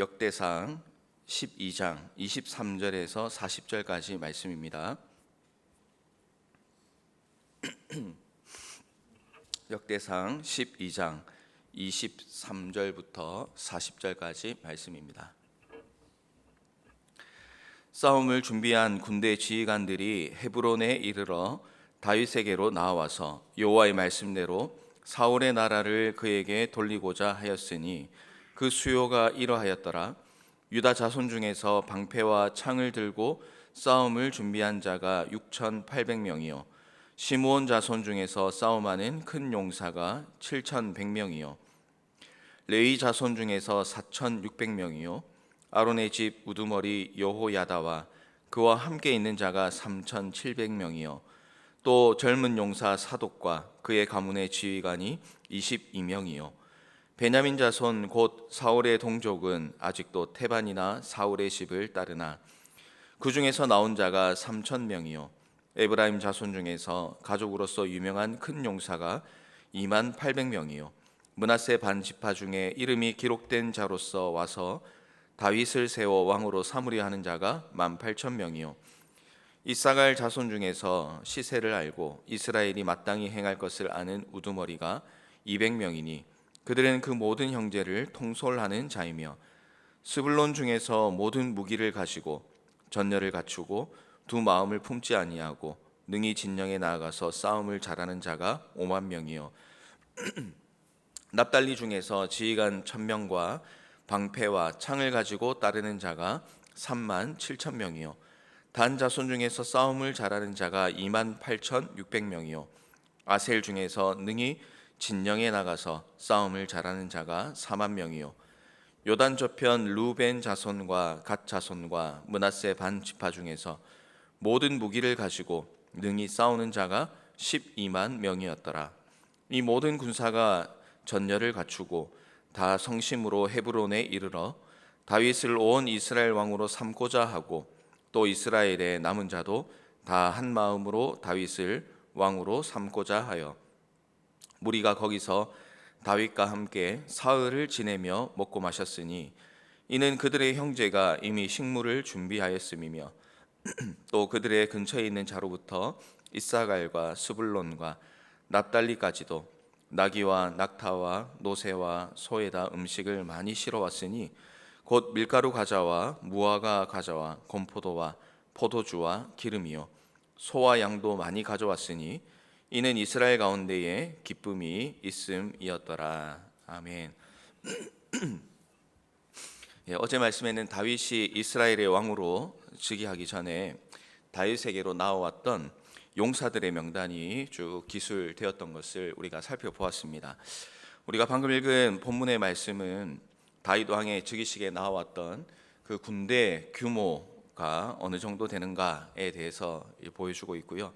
역대상 12장 23절에서 40절까지 말씀입니다. 역대상 12장 23절부터 40절까지 말씀입니다. 싸움을 준비한 군대 지휘관들이 헤브론에 이르러 다윗에게로 나와서 여호와의 말씀대로 사울의 나라를 그에게 돌리고자 하였으니 그 수요가 이러하였더라. 유다 자손 중에서 방패와 창을 들고 싸움을 준비한 자가 6,800명이요 시므온 자손 중에서 싸움하는 큰 용사가 7,100명이요 레위 자손 중에서 4,600명이요 아론의 집 우두머리 여호야다와 그와 함께 있는 자가 3,700명이요 또 젊은 용사 사독과 그의 가문의 지휘관이 22명이요 베냐민 자손 곧 사울의 동족은 아직도 태반이나 사울의 집을 따르나 그 중에서 나온 자가 3,000명이요 에브라임 자손 중에서 가족으로서 유명한 큰 용사가 28,000명이요 므낫세 반 지파 중에 이름이 기록된 자로서 와서 다윗을 세워 왕으로 삼으려 하는 자가 18,000명이요 이사갈 자손 중에서 시세를 알고 이스라엘이 마땅히 행할 것을 아는 우두머리가 200명이니 그들은 그 모든 형제를 통솔하는 자이며 스불론 중에서 모든 무기를 가지고 전열을 갖추고 두 마음을 품지 아니하고 능히 진영에 나아가서 싸움을 잘하는 자가 50,000명이요 납달리 중에서 지휘관 1,000명과 방패와 창을 가지고 따르는 자가 37,000명이요 단 자손 중에서 싸움을 잘하는 자가 28,600명이요 아셀 중에서 능히 진영에 나가서 싸움을 잘하는 자가 40,000명이요 요단 저편 루벤 자손과 갓 자손과 므낫세 반 지파 중에서 모든 무기를 가지고 능히 싸우는 자가 120,000명이었더라. 이 모든 군사가 전열을 갖추고 다 성심으로 헤브론에 이르러 다윗을 온 이스라엘 왕으로 삼고자 하고 또 이스라엘의 남은 자도 다 한 마음으로 다윗을 왕으로 삼고자 하여 무리가 거기서 다윗과 함께 사흘을 지내며 먹고 마셨으니 이는 그들의 형제가 이미 식물을 준비하였음이며 또 그들의 근처에 있는 자로부터 이사갈과 스불론과 납달리까지도 나귀와 낙타와 노새와 소에다 음식을 많이 실어왔으니 곧 밀가루 과자와 무화과 과자와 건포도와 포도주와 기름이요 소와 양도 많이 가져왔으니 이는 이스라엘 가운데에 기쁨이 있음이었더라. 아멘. 어제 말씀에는 다윗이 이스라엘의 왕으로 즉위하기 전에 다윗에게로 나와왔던 용사들의 명단이 쭉 기술되었던 것을 우리가 살펴보았습니다. 우리가 방금 읽은 본문의 말씀은 다윗 왕의 즉위식에 나와왔던 그 군대 규모가 어느 정도 되는가에 대해서 보여주고 있고요.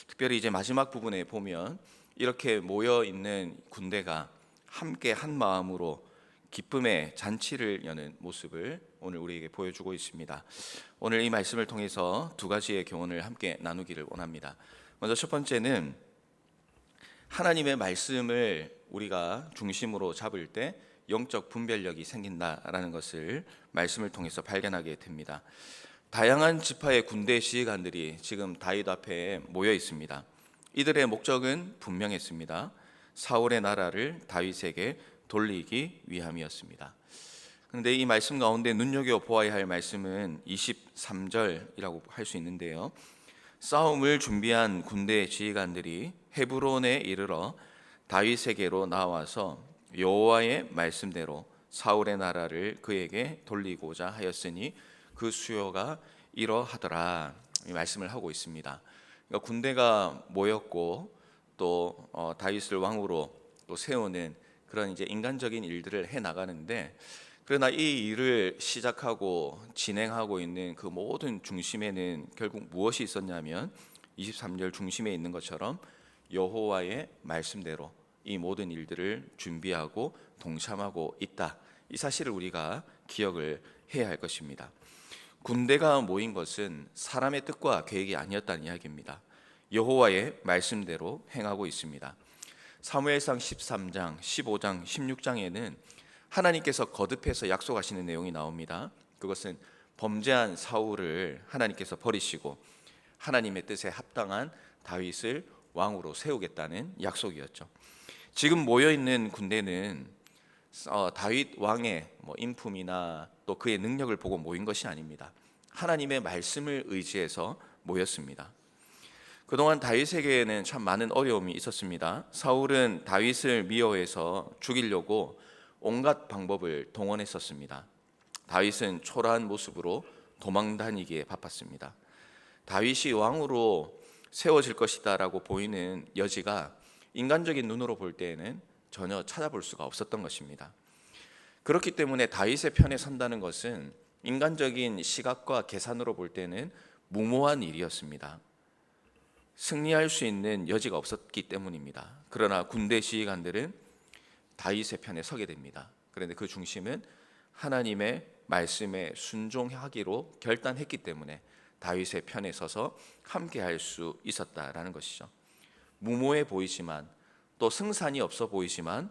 특별히 이제 마지막 부분에 보면 이렇게 모여 있는 군대가 함께 한 마음으로 기쁨의 잔치를 여는 모습을 오늘 우리에게 보여주고 있습니다. 오늘 이 말씀을 통해서 두 가지의 교훈을 함께 나누기를 원합니다. 먼저 첫 번째는 하나님의 말씀을 우리가 중심으로 잡을 때 영적 분별력이 생긴다라는 것을 말씀을 통해서 발견하게 됩니다. 다양한 지파의 군대 지휘관들이 지금 다윗 앞에 모여 있습니다. 이들의 목적은 분명했습니다. 사울의 나라를 다윗에게 돌리기 위함이었습니다. 그런데 이 말씀 가운데 눈여겨보아야 할 말씀은 23절이라고 할 수 있는데요. 싸움을 준비한 군대 지휘관들이 헤브론에 이르러 다윗에게로 나와서 여호와의 말씀대로 사울의 나라를 그에게 돌리고자 하였으니 그 수요가 이러하더라. 이 말씀을 하고 있습니다. 그러니까 군대가 모였고 또 다윗을 왕으로 또 세우는 그런 이제 인간적인 일들을 해 나가는데, 그러나 이 일을 시작하고 진행하고 있는 그 모든 중심에는 결국 무엇이 있었냐면 23절 중심에 있는 것처럼 여호와의 말씀대로 이 모든 일들을 준비하고 동참하고 있다. 이 사실을 우리가 기억을 해야 할 것입니다. 군대가 모인 것은 사람의 뜻과 계획이 아니었다는 이야기입니다. 여호와의 말씀대로 행하고 있습니다. 사무엘상 13장, 15장, 16장에는 하나님께서 거듭해서 약속하시는 내용이 나옵니다. 그것은 범죄한 사울을 하나님께서 버리시고 하나님의 뜻에 합당한 다윗을 왕으로 세우겠다는 약속이었죠. 지금 모여 있는 군대는 다윗 왕의 인품이나 또 그의 능력을 보고 모인 것이 아닙니다. 하나님의 말씀을 의지해서 모였습니다. 그동안 다윗에게는 참 많은 어려움이 있었습니다. 사울은 다윗을 미워해서 죽이려고 온갖 방법을 동원했었습니다. 다윗은 초라한 모습으로 도망다니기에 바빴습니다. 다윗이 왕으로 세워질 것이다라고 보이는 여지가 인간적인 눈으로 볼 때에는 전혀 찾아볼 수가 없었던 것입니다. 그렇기 때문에 다윗의 편에 선다는 것은 인간적인 시각과 계산으로 볼 때는 무모한 일이었습니다. 승리할 수 있는 여지가 없었기 때문입니다. 그러나 군대 지휘관들은 다윗의 편에 서게 됩니다. 그런데 그 중심은 하나님의 말씀에 순종하기로 결단했기 때문에 다윗의 편에 서서 함께할 수 있었다라는 것이죠. 무모해 보이지만 또 승산이 없어 보이지만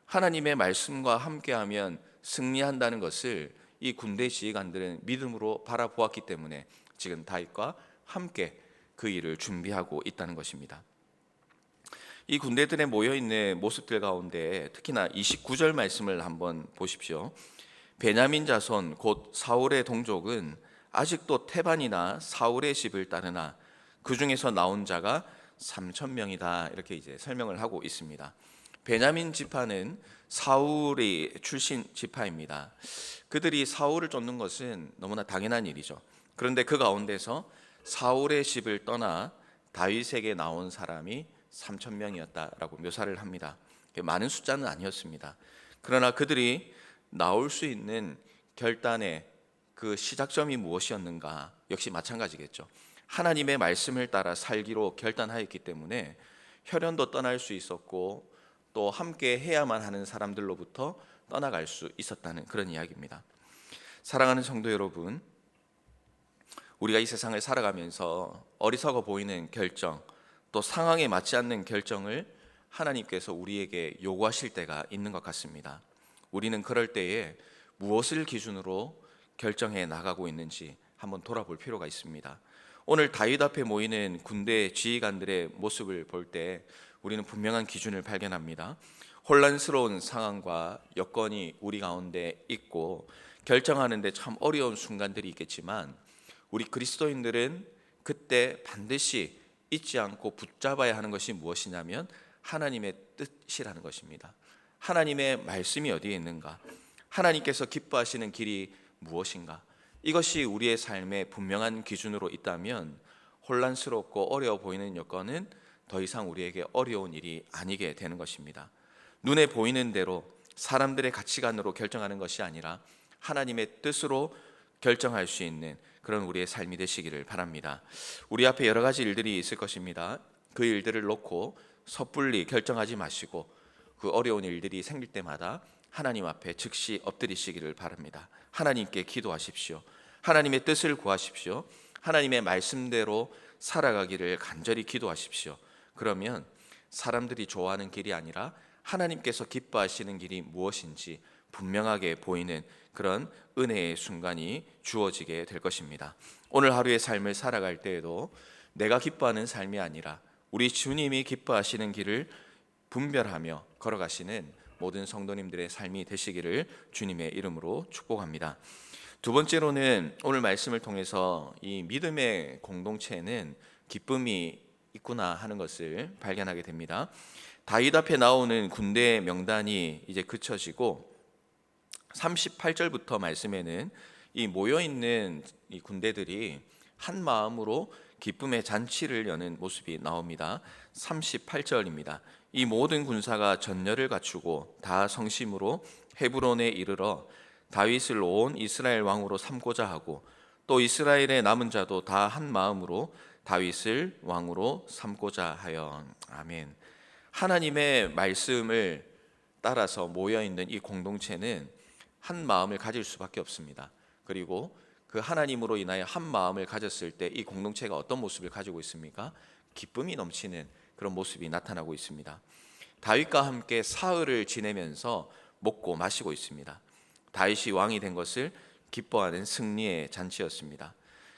하나님의 말씀과 함께하면 승리한다는 것을 이 군대 지휘관들은 믿음으로 바라보았기 때문에 지금 다윗과 함께 그 일을 준비하고 있다는 것입니다. 이 군대들에 모여 있는 모습들 가운데 특히나 29절 말씀을 한번 보십시오. 베냐민 자손 곧 사울의 동족은 아직도 태반이나 사울의 집을 따르나 그 중에서 나온 자가 3,000명이다 이렇게 이제 설명을 하고 있습니다. 베냐민 지파는 사울이 출신 지파입니다. 그들이 사울을 쫓는 것은 너무나 당연한 일이죠. 그런데 그 가운데서 사울의 집을 떠나 다윗에게 나온 사람이 3,000명이었다라고 묘사를 합니다. 많은 숫자는 아니었습니다. 그러나 그들이 나올 수 있는 결단의 그 시작점이 무엇이었는가? 역시 마찬가지겠죠. 하나님의 말씀을 따라 살기로 결단하였기 때문에 혈연도 떠날 수 있었고 또 함께 해야만 하는 사람들로부터 떠나갈 수 있었다는 그런 이야기입니다. 사랑하는 성도 여러분, 우리가 이 세상을 살아가면서 어리석어 보이는 결정, 또 상황에 맞지 않는 결정을 하나님께서 우리에게 요구하실 때가 있는 것 같습니다. 우리는 그럴 때에 무엇을 기준으로 결정해 나가고 있는지 한번 돌아볼 필요가 있습니다. 오늘 다윗 앞에 모이는 군대 지휘관들의 모습을 볼 때 우리는 분명한 기준을 발견합니다. 혼란스러운 상황과 여건이 우리 가운데 있고 결정하는데 참 어려운 순간들이 있겠지만 우리 그리스도인들은 그때 반드시 잊지 않고 붙잡아야 하는 것이 무엇이냐면 하나님의 뜻이라는 것입니다. 하나님의 말씀이 어디에 있는가? 하나님께서 기뻐하시는 길이 무엇인가? 이것이 우리의 삶의 분명한 기준으로 있다면 혼란스럽고 어려워 보이는 여건은 더 이상 우리에게 어려운 일이 아니게 되는 것입니다. 눈에 보이는 대로 사람들의 가치관으로 결정하는 것이 아니라 하나님의 뜻으로 결정할 수 있는 그런 우리의 삶이 되시기를 바랍니다. 우리 앞에 여러 가지 일들이 있을 것입니다. 그 일들을 놓고 섣불리 결정하지 마시고 그 어려운 일들이 생길 때마다 하나님 앞에 즉시 엎드리시기를 바랍니다. 하나님께 기도하십시오. 하나님의 뜻을 구하십시오. 하나님의 말씀대로 살아가기를 간절히 기도하십시오. 그러면 사람들이 좋아하는 길이 아니라 하나님께서 기뻐하시는 길이 무엇인지 분명하게 보이는 그런 은혜의 순간이 주어지게 될 것입니다. 오늘 하루의 삶을 살아갈 때에도 내가 기뻐하는 삶이 아니라 우리 주님이 기뻐하시는 길을 분별하며 걸어가시는 모든 성도님들의 삶이 되시기를 주님의 이름으로 축복합니다. 두 번째로는 오늘 말씀을 통해서 이 믿음의 공동체에는 기쁨이 있구나 하는 것을 발견하게 됩니다. 다윗 앞에 나오는 군대의 명단이 이제 그쳐지고 38절부터 말씀에는 이 모여있는 이 군대들이 한 마음으로 기쁨의 잔치를 여는 모습이 나옵니다. 38절입니다. 이 모든 군사가 전열을 갖추고 다 성심으로 헤브론에 이르러 다윗을 온 이스라엘 왕으로 삼고자 하고 또 이스라엘의 남은 자도 다 한 마음으로 다윗을 왕으로 삼고자 하여. 아멘. 하나님의 말씀을 따라서 모여있는 이 공동체는 한 마음을 가질 수밖에 없습니다. 그리고 그 하나님으로 인하여 한 마음을 가졌을 때 이 공동체가 어떤 모습을 가지고 있습니까? 기쁨이 넘치는 그런 모습이 나타나고 있습니다. 다윗과 함께 사흘을 지내면서 먹고 마시고 있습니다. 다윗이 왕이 된 것을 기뻐하는 승리의 잔치였습니다.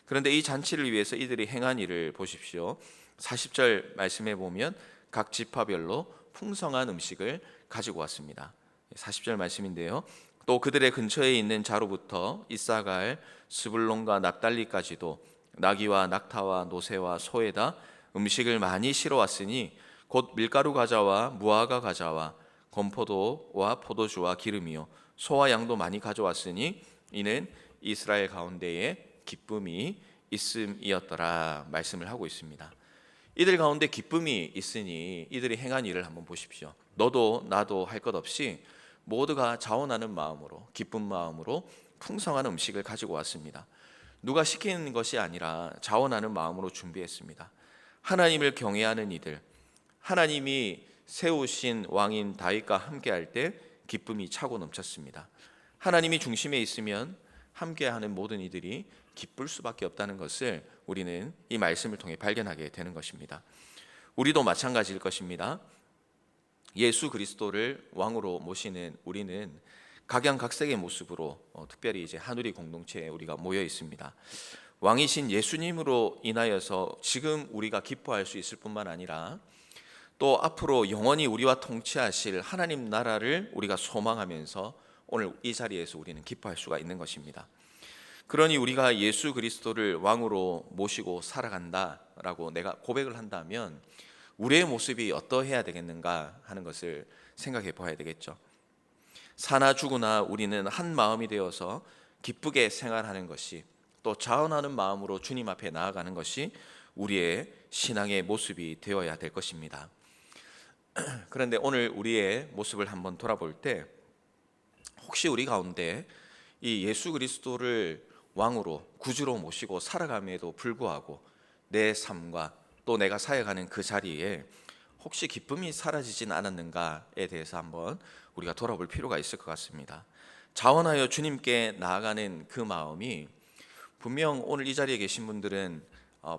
그런데 이 잔치를 위해서 이들이 행한 일을 보십시오. 40절 말씀해 보면 각 지파별로 풍성한 음식을 가지고 왔습니다. 40절 말씀인데요. 또 그들의 근처에 있는 자로부터 이사갈, 스불론과 납달리까지도 나귀와 낙타와 노새와 소에다 음식을 많이 실어왔으니 곧 밀가루 과자와 무화과 과자와 건포도와 포도주와 기름이요 소와 양도 많이 가져왔으니 이는 이스라엘 가운데에 기쁨이 있음이었더라 말씀을 하고 있습니다. 이들 가운데 기쁨이 있으니 이들이 행한 일을 한번 보십시오. 너도 나도 할 것 없이 모두가 자원하는 마음으로 기쁜 마음으로 풍성한 음식을 가지고 왔습니다. 누가 시키는 것이 아니라 자원하는 마음으로 준비했습니다. 하나님을 경외하는 이들, 하나님이 세우신 왕인 다윗과 함께할 때 기쁨이 차고 넘쳤습니다. 하나님이 중심에 있으면 함께하는 모든 이들이 기쁠 수밖에 없다는 것을 우리는 이 말씀을 통해 발견하게 되는 것입니다. 우리도 마찬가지일 것입니다. 예수 그리스도를 왕으로 모시는 우리는 각양각색의 모습으로 특별히 이제 한우리 공동체에 우리가 모여 있습니다. 왕이신 예수님으로 인하여서 지금 우리가 기뻐할 수 있을 뿐만 아니라 또 앞으로 영원히 우리와 통치하실 하나님 나라를 우리가 소망하면서 오늘 이 자리에서 우리는 기뻐할 수가 있는 것입니다. 그러니 우리가 예수 그리스도를 왕으로 모시고 살아간다라고 내가 고백을 한다면 우리의 모습이 어떠해야 되겠는가 하는 것을 생각해 봐야 되겠죠. 사나 죽으나 우리는 한 마음이 되어서 기쁘게 생활하는 것이 또 자원하는 마음으로 주님 앞에 나아가는 것이 우리의 신앙의 모습이 되어야 될 것입니다. 그런데 오늘 우리의 모습을 한번 돌아볼 때 혹시 우리 가운데 이 예수 그리스도를 왕으로 구주로 모시고 살아감에도 불구하고 내 삶과 또 내가 사역하는 그 자리에 혹시 기쁨이 사라지진 않았는가에 대해서 한번 우리가 돌아볼 필요가 있을 것 같습니다. 자원하여 주님께 나아가는 그 마음이 분명 오늘 이 자리에 계신 분들은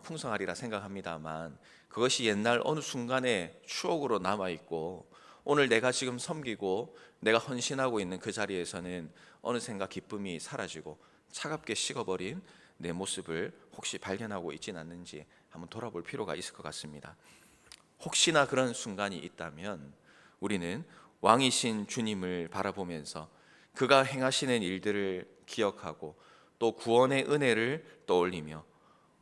풍성하리라 생각합니다만 그것이 옛날 어느 순간의 추억으로 남아있고 오늘 내가 지금 섬기고 내가 헌신하고 있는 그 자리에서는 어느샌가 기쁨이 사라지고 차갑게 식어버린 내 모습을 혹시 발견하고 있진 않는지 한번 돌아볼 필요가 있을 것 같습니다. 혹시나 그런 순간이 있다면 우리는 왕이신 주님을 바라보면서 그가 행하시는 일들을 기억하고 또 구원의 은혜를 떠올리며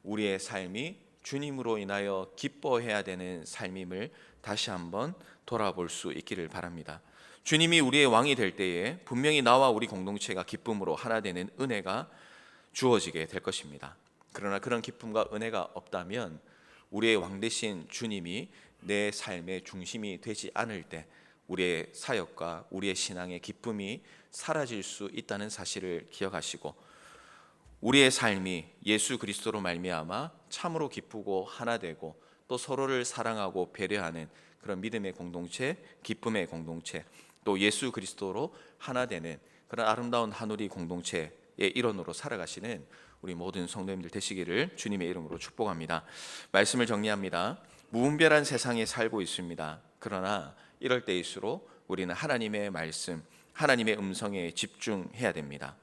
우리의 삶이 주님으로 인하여 기뻐해야 되는 삶임을 다시 한번 돌아볼 수 있기를 바랍니다. 주님이 우리의 왕이 될 때에 분명히 나와 우리 공동체가 기쁨으로 하나 되는 은혜가 주어지게 될 것입니다. 그러나 그런 기쁨과 은혜가 없다면 우리의 왕 되신 주님이 내 삶의 중심이 되지 않을 때 우리의 사역과 우리의 신앙의 기쁨이 사라질 수 있다는 사실을 기억하시고 우리의 삶이 예수 그리스도로 말미암아 참으로 기쁘고 하나 되고 또 서로를 사랑하고 배려하는 그런 믿음의 공동체, 기쁨의 공동체, 또 예수 그리스도로 하나 되는 그런 아름다운 한우리 공동체의 일원으로 살아가시는 우리 모든 성도님들 되시기를 주님의 이름으로 축복합니다. 말씀을 정리합니다. 무분별한 세상에 살고 있습니다. 그러나 이럴 때일수록 우리는 하나님의 말씀, 하나님의 음성에 집중해야 됩니다.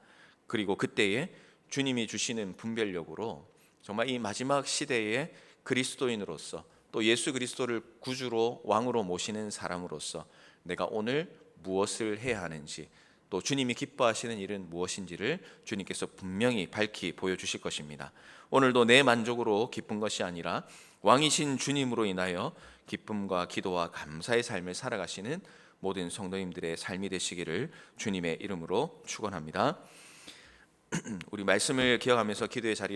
그리고 그때에 주님이 주시는 분별력으로 정말 이 마지막 시대의 그리스도인으로서 또 예수 그리스도를 구주로 왕으로 모시는 사람으로서 내가 오늘 무엇을 해야 하는지 또 주님이 기뻐하시는 일은 무엇인지를 주님께서 분명히 밝히 보여주실 것입니다. 오늘도 내 만족으로 기쁜 것이 아니라 왕이신 주님으로 인하여 기쁨과 기도와 감사의 삶을 살아가시는 모든 성도님들의 삶이 되시기를 주님의 이름으로 축원합니다. 우리 말씀을 기억하면서 기도의 자리